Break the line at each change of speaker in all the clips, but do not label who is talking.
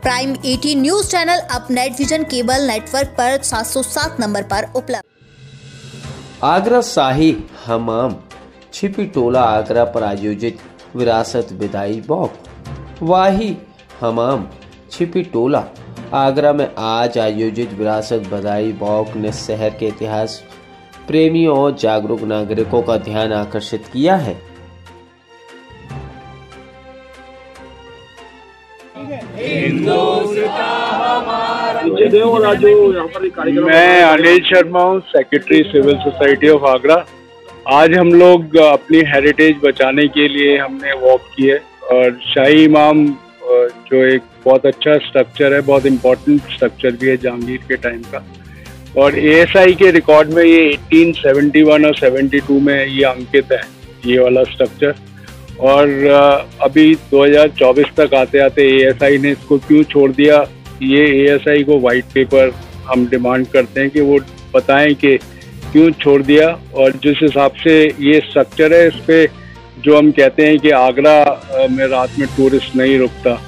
Prime 18 news channel अब net vision cable network पर 707 number पर उपलब्ध।
आगरा शाही हमाम छिपी टोला आगरा पर आयोजित विरासत विदाई वॉक। वाही हमाम छिपी टोला आगरा में आज आयोजित विरासत विदाई वॉक ने शहर के इतिहास प्रेमियों और जागरूक नागरिकों का ध्यान आकर्षित किया है।
मैं अनिल शर्मा हूँ, secretary civil society of Agra. आज हम लोग अपनी हेरिटेज बचाने के लिए हमने वॉक की है और शाही इमाम जो एक बहुत अच्छा स्ट्रक्चर है, बहुत इम्पोर्टेंट स्ट्रक्चर भी है जहांगीर के टाइम का, और एएसआई के रिकॉर्ड में ये 1871 और 72 में ये अंकित है, ये वाला स्ट्रक्चर। और अभी 2024 तक आते आते एएसआई ने इसको क्यों छोड़ दिया, ये एएसआई को वाइट पेपर हम डिमांड करते हैं कि वो बताएं कि क्यों छोड़ दिया। और जिस हिसाब से ये स्ट्रक्चर है, इस पे जो हम कहते हैं कि आगरा में रात में टूरिस्ट नहीं रुकता,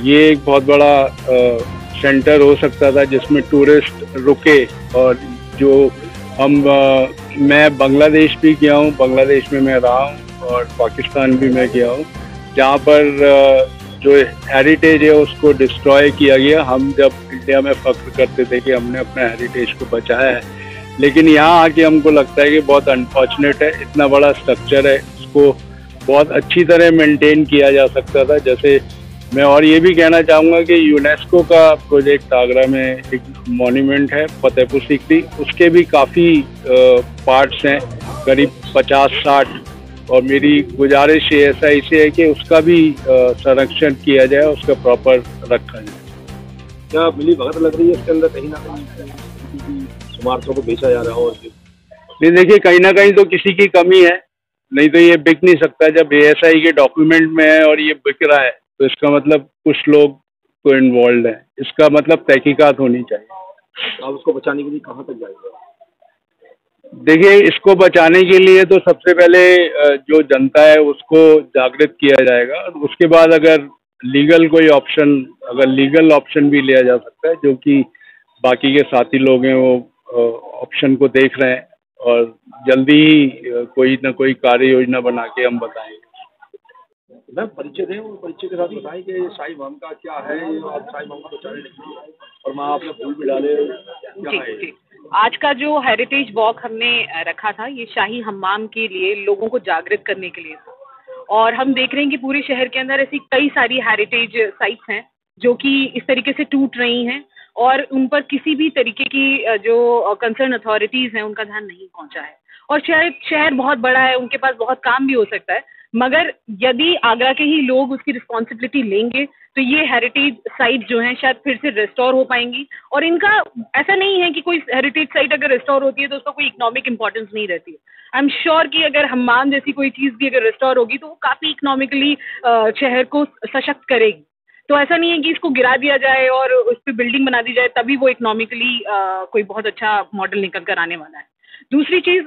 ये एक बहुत बड़ा सेंटर हो सकता था जिसमें टूरिस्ट रुके। और जो मैं बांग्लादेश भी गया हूँ, बांग्लादेश में मैं रहा हूँ और पाकिस्तान भी मैं गया हूँ, जहाँ पर जो हेरिटेज है उसको डिस्ट्रॉय किया गया। हम जब इंडिया में फख्र करते थे कि हमने अपने हेरिटेज को बचाया है, लेकिन यहाँ आके हमको लगता है कि बहुत अनफॉर्चुनेट है। इतना बड़ा स्ट्रक्चर है, इसको बहुत अच्छी तरह मेंटेन किया जा सकता था। जैसे मैं और ये भी कहना चाहूँगा कि यूनेस्को का प्रोजेक्ट आगरा में एक मॉन्यूमेंट है फतेहपुर सीकरी, उसके भी काफ़ी पार्ट्स हैं, करीब 50-60, और मेरी गुजारिश एएसआई से है कि उसका भी संरक्षण किया जाए, उसका प्रॉपर रखा जाए।
क्या मिली भगत लग रही है इसके अंदर, कहीं ना कहीं स्मारकों को बेचा जा रहा हो?
नहीं, देखिए, कहीं ना कहीं तो किसी की कमी है, नहीं तो ये बिक नहीं सकता। जब एएसआई के डॉक्यूमेंट में है और ये बिक रहा है तो इसका मतलब कुछ लोग तो इन्वॉल्व है, इसका मतलब तहकीकात होनी चाहिए।
आप उसको बचाने के लिए कहाँ तक जाएंगे?
देखिए, इसको बचाने के लिए तो सबसे पहले जो जनता है उसको जागृत किया जाएगा, और उसके बाद अगर लीगल कोई ऑप्शन, अगर लीगल ऑप्शन भी लिया जा सकता है, जो कि बाकी के साथी लोग हैं वो ऑप्शन को देख रहे हैं, और जल्दी ही कोई ना कोई कार्य योजना बना के हम बताएंगे।
मैम, परिचय दें और परिचय के साथ बताएं कि शाही इमाम का क्या है, आप शाही इमाम को बचाने लगी और माँ आपने फूल भी डाले, क्या है?
आज का जो हेरिटेज वॉक हमने रखा था, ये शाही हम्माम के लिए, लोगों को जागृत करने के लिए था। और हम देख रहे हैं कि पूरे शहर के अंदर ऐसी कई सारी हेरिटेज साइट्स हैं जो कि इस तरीके से टूट रही हैं, और उन पर किसी भी तरीके की जो कंसर्न अथॉरिटीज़ हैं उनका ध्यान नहीं पहुंचा है। और शहर बहुत बड़ा है, उनके पास बहुत काम भी हो सकता है, मगर यदि आगरा के ही लोग उसकी रिस्पॉन्सिबिलिटी लेंगे तो ये हेरिटेज साइट जो हैं शायद फिर से रिस्टोर हो पाएंगी। और इनका ऐसा नहीं है कि कोई हेरिटेज साइट अगर रिस्टोर होती है तो उसका कोई इकोनॉमिक इंपॉर्टेंस नहीं रहती है। आई एम श्योर कि अगर हम्माम जैसी कोई चीज़ भी अगर रिस्टोर होगी तो वो काफ़ी इकोनॉमिकली शहर को सशक्त करेगी। तो ऐसा नहीं है कि इसको गिरा दिया जाए और उस पर बिल्डिंग बना दी जाए तभी वो इकोनॉमिकली कोई बहुत अच्छा मॉडल निकल कर आने वाला है। दूसरी चीज़,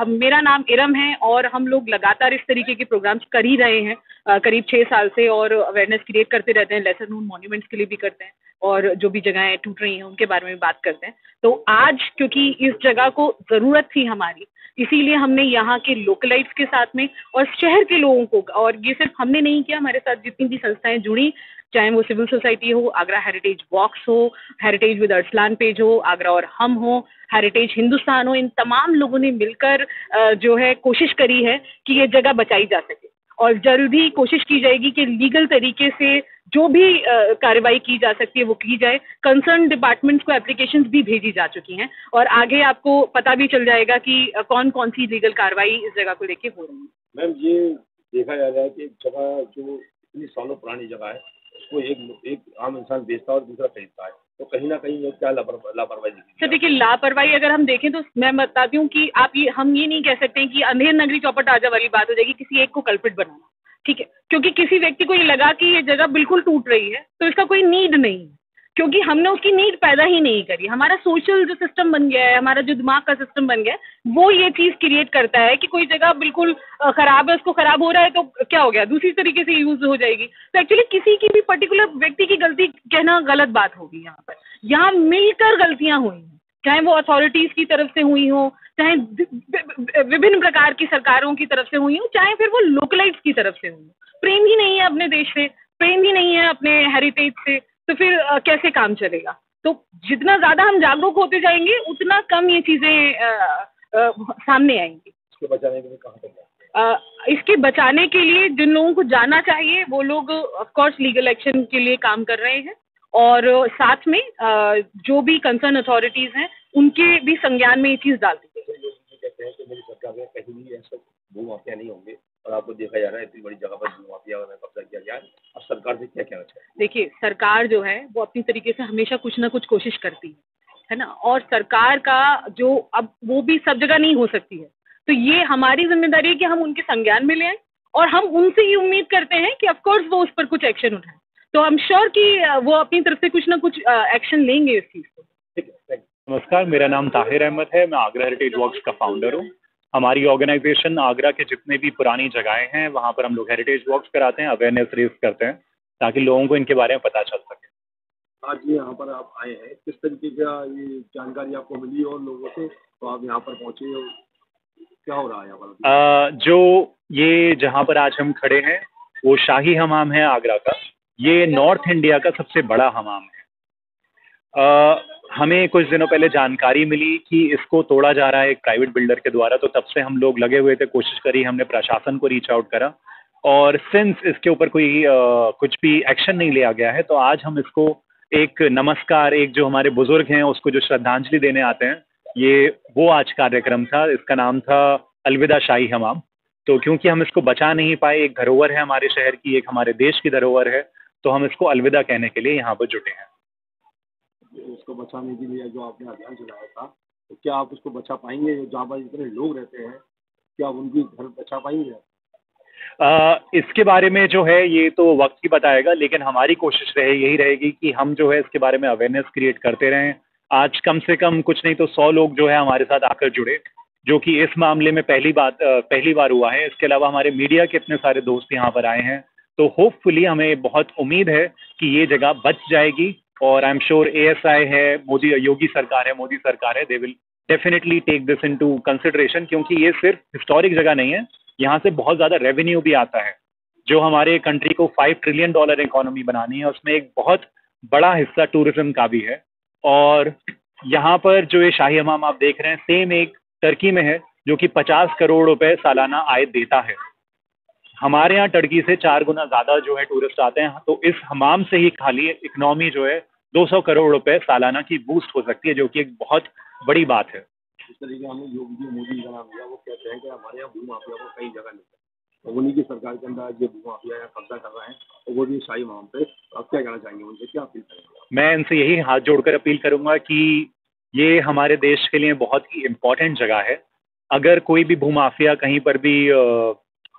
मेरा नाम इरम है और हम लोग लगातार इस तरीके के प्रोग्राम्स कर ही रहे हैं करीब 6 साल से, और अवेयरनेस क्रिएट करते रहते हैं। लेसर नोन मॉन्यूमेंट्स के लिए भी करते हैं, और जो भी जगहें टूट रही हैं उनके बारे में भी बात करते हैं। तो आज क्योंकि इस जगह को ज़रूरत थी हमारी, इसीलिए हमने यहाँ के लोकलाइट्स के साथ में और शहर के लोगों को, और ये सिर्फ हमने नहीं किया, हमारे साथ जितनी भी संस्थाएं जुड़ी, चाहे वो सिविल सोसाइटी हो, आगरा हेरिटेज वॉक्स हो, हेरिटेज विद अरसलान पेज हो, आगरा और हम हो, हेरिटेज हिंदुस्तान हो, इन तमाम लोगों ने मिलकर जो है कोशिश करी है कि ये जगह बचाई जा सके। और जल्द ही कोशिश की जाएगी कि लीगल तरीके से जो भी कार्रवाई की जा सकती है वो की जाए। कंसर्न डिपार्टमेंट्स को एप्लीकेशंस भी भेजी जा चुकी हैं, और आगे आपको पता भी चल जाएगा कि कौन कौन सी लीगल कार्रवाई इस जगह को लेके हो रही है।
मैम, ये देखा जा रहा है कि एक जगह जो इतनी सालों पुरानी जगह है उसको एक आम इंसान बेचता है और दूसरा खरीदता है, तो कहीं ना कहीं ये क्या लापरवाही दिखती है?
सर देखिए, लापरवाही अगर हम देखें तो मैं बताती हूँ कि हम ये नहीं कह सकते हैं कि अंधेर नगरी चौपट राजा वाली बात हो जाएगी, किसी एक को कल्प्रिट बनाना, ठीक है? क्योंकि किसी व्यक्ति को ये लगा कि ये जगह बिल्कुल टूट रही है तो इसका कोई नीड नहीं है, क्योंकि हमने उसकी नीड पैदा ही नहीं करी। हमारा सोशल जो सिस्टम बन गया है, हमारा जो दिमाग का सिस्टम बन गया है, वो ये चीज क्रिएट करता है कि कोई जगह बिल्कुल खराब है, उसको खराब हो रहा है तो क्या हो गया, दूसरी तरीके से यूज हो जाएगी। तो एक्चुअली किसी की भी पर्टिकुलर व्यक्ति की गलती कहना गलत बात होगी। यहाँ पर यहाँ मिलकर गलतियां हुई हैं, चाहे वो अथॉरिटीज की तरफ से हुई हो, चाहे विभिन्न प्रकार की सरकारों की तरफ से हुई हो, चाहे फिर वो लोकलाइट्स की तरफ से हुई हो। प्रेम ही नहीं है अपने देश से, प्रेम ही नहीं है अपने हेरिटेज से, तो फिर कैसे काम चलेगा। तो जितना ज्यादा हम जागरूक होते जाएंगे उतना कम ये चीजें सामने आएंगी।
इसके बचाने के लिए कहाँ तक
इसके बचाने के लिए जिन लोगों को जाना चाहिए वो लोग ऑफकोर्स लीगल एक्शन के लिए काम कर रहे हैं, और साथ में जो भी कंसर्न अथॉरिटीज हैं उनके भी संज्ञान में ये चीज डाल दी गई।
लोग कहते हैं कि मेरी सरकार में कहीं भी ऐसा भू माफिया नहीं होंगे, और आपको देखा जा रहा है इतनी बड़ी जगह पर भू माफिया में कब्जा किया गया है। अब सरकार से क्या कहना चाहिए?
देखिए, सरकार जो है वो अपनी तरीके से हमेशा कुछ ना कुछ कोशिश करती है ना, और सरकार का जो अब वो भी सब जगह नहीं हो सकती है, तो ये हमारी जिम्मेदारी है कि हम उनके संज्ञान में ले आए, और हम उनसे ये उम्मीद करते हैं कि ऑफकोर्स वो उस पर कुछ एक्शन उठाएं। तो आई एम श्योर कि वो अपनी तरफ से कुछ ना कुछ एक्शन लेंगे इस चीज़ को।
ठीक है, थैंक यू।
नमस्कार, मेरा नाम ताहिर अहमद है। मैं आगरा हेरिटेज वॉक्स का फाउंडर हूँ। हमारी ऑर्गेनाइजेशन आगरा के जितने भी पुरानी जगहें हैं वहाँ पर हम लोग हेरिटेज वॉक्स कराते हैं, अवेयरनेस रेस करते हैं ताकि लोगों को इनके बारे में पता चल सके।
आज ये यहाँ पर आप आए हैं, किस तरीके का ये जानकारी आपको मिली और लोगों से, तो आप यहाँ पर पहुँचे और क्या हो रहा है यहाँ पर?
जो ये जहाँ पर आज हम खड़े हैं वो शाही हमाम है आगरा का। ये नॉर्थ इंडिया का सबसे बड़ा हमाम है। हमें कुछ दिनों पहले जानकारी मिली कि इसको तोड़ा जा रहा है एक प्राइवेट बिल्डर के द्वारा, तो तब से हम लोग लगे हुए थे, कोशिश करी, हमने प्रशासन को रीच आउट करा, और सिंस इसके ऊपर कोई कुछ भी एक्शन नहीं लिया गया है, तो आज हम इसको एक नमस्कार, एक जो हमारे बुजुर्ग हैं उसको जो श्रद्धांजलि देने आते हैं, ये वो आज कार्यक्रम था। इसका नाम था अलविदा शाही हमाम। तो क्योंकि हम इसको बचा नहीं पाए, एक धरोहर है हमारे शहर की, एक हमारे देश की धरोहर है, तो हम इसको अलविदा कहने के लिए यहाँ पर जुटे हैं।
इसको बचाने के लिए जो आपने अभियान चलाया था, तो क्या आप उसको बचा पाएंगे? जहाँ पर इतने लोग रहते हैं, क्या आप उनकी घर बचा पाएंगे?
इसके बारे में जो है ये तो वक्त ही बताएगा, लेकिन हमारी कोशिश यही रहेगी कि हम जो है इसके बारे में अवेयरनेस क्रिएट करते रहें। आज कम से कम कुछ नहीं तो 100 लोग जो है हमारे साथ आकर जुड़े, जो कि इस मामले में पहली बार हुआ है। इसके अलावा हमारे मीडिया के इतने सारे दोस्त यहाँ पर आए हैं, तो होपफुली हमें बहुत उम्मीद है कि ये जगह बच जाएगी, और आई एम श्योर ASI है, योगी सरकार है, मोदी सरकार है, they will definitely take this into consideration, क्योंकि ये सिर्फ हिस्टोरिक जगह नहीं है, यहाँ से बहुत ज़्यादा रेवेन्यू भी आता है, जो हमारे कंट्री को $5 ट्रिलियन इकोनॉमी बनानी है, उसमें एक बहुत बड़ा हिस्सा टूरिज्म का भी है। और यहाँ पर जो ये शाही हमाम आप देख रहे हैं, सेम एक टर्की में है जो कि 50 करोड़ रुपए सालाना आय देता है। हमारे यहाँ टर्की से 4 गुना ज़्यादा जो है टूरिस्ट आते हैं, तो इस हमाम से ही खाली इकोनॉमी जो है 200 करोड़ रुपए सालाना की बूस्ट हो सकती है, जो कि एक बहुत बड़ी बात है।
इस तरीके हमने योगी मोदी का नाम लिया, वो कहते हैं कि हमारे यहाँ भू माफिया को कई जगह नहीं है, तो उन्हीं की सरकार के अंदर जो भू माफिया यहाँ कब्जा कर रहे हैं, तो वो भी शाही हमाम पे। आप क्या कहना चाहेंगे, उनसे क्या अपील करेंगे?
मैं इनसे यही हाथ जोड़कर अपील करूंगा कि ये हमारे देश के लिए बहुत ही इम्पोर्टेंट जगह है। अगर कोई भी भूमाफिया कहीं पर भी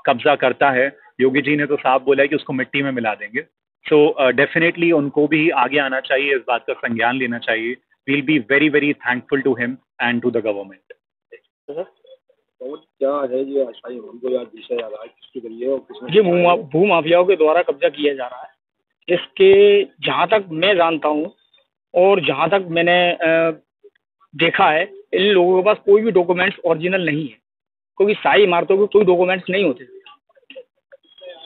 कब्जा करता है, योगी जी ने तो साफ बोला है कि उसको मिट्टी में मिला देंगे। सो डेफिनेटली उनको भी आगे आना चाहिए, इस बात का संज्ञान लेना चाहिए। We'll be very very thankful to him and to the government.
क्या है ये शाही हमाम को याद दिशा जा रहा है, किसके जरिए और किसने?
ये भू माफियाओं के द्वारा कब्जा किया जा रहा है। इसके जहाँ तक मैं जानता हूँ और जहाँ तक मैंने देखा है, इन लोगों के पास कोई भी डॉक्यूमेंट्स ओरिजिनल नहीं है, क्योंकि शाही इमारतों के कोई डॉक्यूमेंट्स नहीं होते।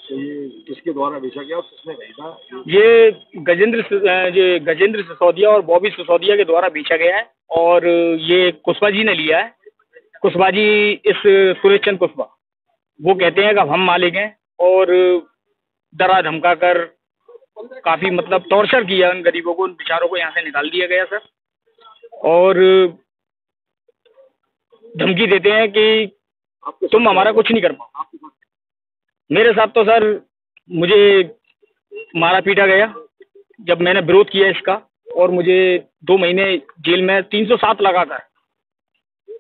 तो ये किसके द्वारा बेचा गया और किसने खरीदा?
ये गजेंद्र सिसोदिया और बॉबी सिसोदिया के द्वारा बेचा गया है, और ये कुशवाहा जी ने लिया है। कुशवाहा जी, इस सुरेश चंद्र कुशवाहा, वो कहते हैं कि अब हम मालिक हैं, और डरा धमका कर काफ़ी मतलब टॉर्चर किया उन गरीबों को, उन बेचारों को यहाँ से निकाल दिया गया सर। और धमकी देते हैं कि तुम हमारा कुछ नहीं कर पाओ। मेरे साथ तो सर मुझे मारा पीटा गया जब मैंने विरोध किया इसका, और मुझे 2 महीने जेल में 307 लगा था।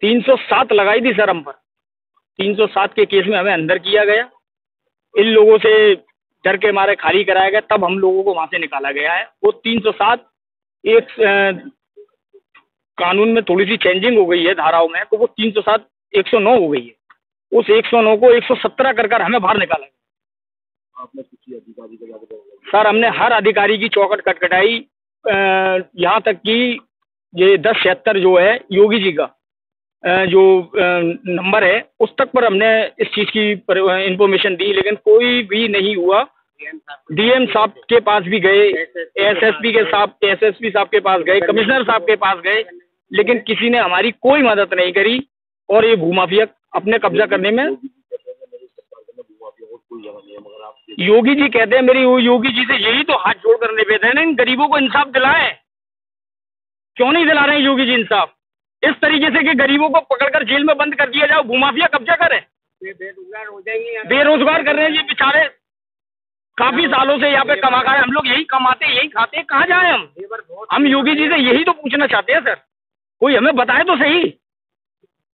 307 लगाई थी सर हम पर। 307 के केस में हमें अंदर किया गया, इन लोगों से डर के मारे खाली कराया गया, तब हम लोगों को वहाँ से निकाला गया है। वो 307 एक कानून में थोड़ी सी चेंजिंग हो गई है धाराओं में, तो वो 307 109 हो गई है। उस 109 को 117 कर हमें बाहर निकाला।
आपने किसी अधिकारी को जाकर
सर हमने हर अधिकारी की चौखट कटकटाई, यहाँ तक कि ये 1076 जो है योगी जी का जो नंबर है उस तक पर हमने इस चीज की इंफॉर्मेशन दी, लेकिन कोई भी नहीं हुआ। डीएम साहब के पास भी गए, एसएसपी साहब के पास गए, कमिश्नर साहब के पास गए, लेकिन किसी ने हमारी कोई मदद नहीं करी और ये भूमाफिया अपने कब्जा करने में। योगी जी कहते हैं, मेरी योगी जी से यही तो हाथ जोड़ कर निवेदन है, इन गरीबों को इंसाफ दिलाएं। क्यों नहीं दिला रहे हैं योगी जी इंसाफ? इस तरीके से कि गरीबों को पकड़कर जेल में बंद कर दिया जाए, भूमाफिया कब्जा करे, बेरोजगार हो जाएंगे, बेरोजगार कर रहे हैं ये बेचारे। काफी सालों से यहाँ पे कमा कर हम लोग यही कमाते यही खाते, कहाँ जाए हम? योगी जी से यही तो पूछना चाहते हैं सर, कोई हमें बताए तो सही।